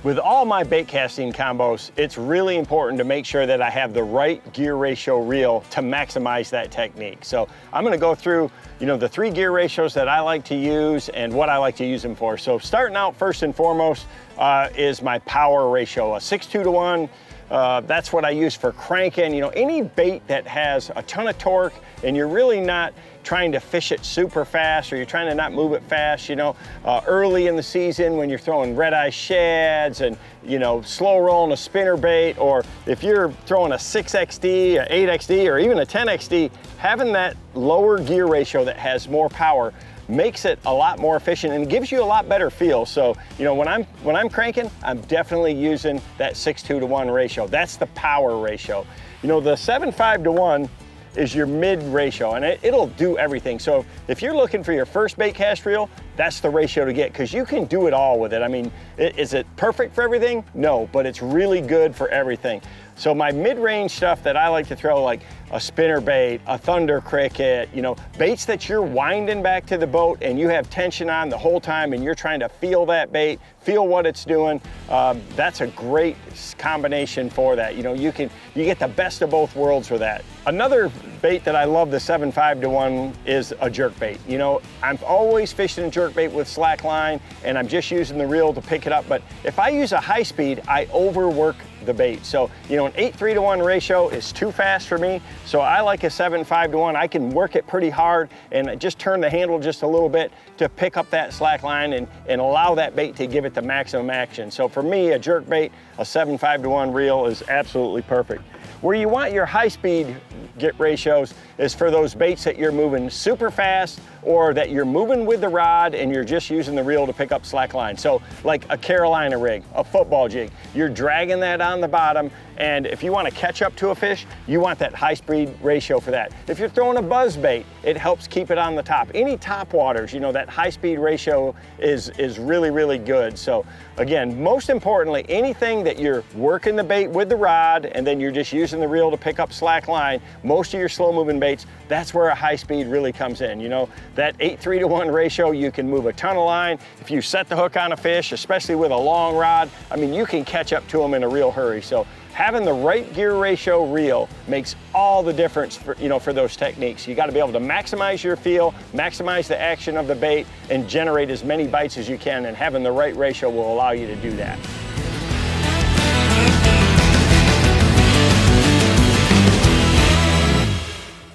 With all my bait casting combos, it's really important to make sure that I have the right gear ratio reel to maximize that technique. So I'm gonna go through, the 3 gear ratios that I like to use and what I like to use them for. So starting out first and foremost is my power ratio, a 6:2 to 1. That's what I use for cranking. Any bait that has a ton of torque and you're really not trying to fish it super fast, or you're trying to not move it fast, early in the season when you're throwing red-eye shads and, slow rolling a spinner bait, or if you're throwing a 6XD, a 8XD, or even a 10XD, having that lower gear ratio that has more power makes it a lot more efficient and gives you a lot better feel. So, when I'm cranking, I'm definitely using that 6:2 to 1 ratio. That's the power ratio. The 7:5 to 1 is your mid ratio, and it'll do everything. So if you're looking for your first bait cast reel, that's the ratio to get, because you can do it all with it. I mean, is it perfect for everything? No, but it's really good for everything. So my mid-range stuff that I like to throw, like a spinner bait, a thunder cricket, baits that you're winding back to the boat and you have tension on the whole time and you're trying to feel that bait, feel what it's doing, that's a great combination for that. You get the best of both worlds with that. Another bait that I love, the 7:5 to 1, is a jerk bait. I'm always fishing a jerk bait with slack line and I'm just using the reel to pick it up, but if I use a high speed, I overwork the bait. So, an 8:3 to 1 ratio is too fast for me. So I like a 7:5 to 1. I can work it pretty hard and just turn the handle just a little bit to pick up that slack line and allow that bait to give it the maximum action. So for me, a jerk bait, a 7:5 to 1 reel is absolutely perfect. Where you want your high speed get ratios is for those baits that you're moving super fast, or that you're moving with the rod and you're just using the reel to pick up slack line. So like a Carolina rig, a football jig, you're dragging that on the bottom, and if you want to catch up to a fish, you want that high speed ratio for that. If you're throwing a buzz bait, it helps keep it on the top. Any top waters, that high speed ratio is really, really good. So again, most importantly, anything that you're working the bait with the rod and then you're just using the reel to pick up slack line, most of your slow moving baits, that's where a high speed really comes in. That 8:3 to 1 ratio, you can move a ton of line. If you set the hook on a fish, especially with a long rod, you can catch up to them in a real hurry. So having the right gear ratio reel makes all the difference for those techniques. You got to be able to maximize your feel, maximize the action of the bait, and generate as many bites as you can, and having the right ratio will allow you to do that.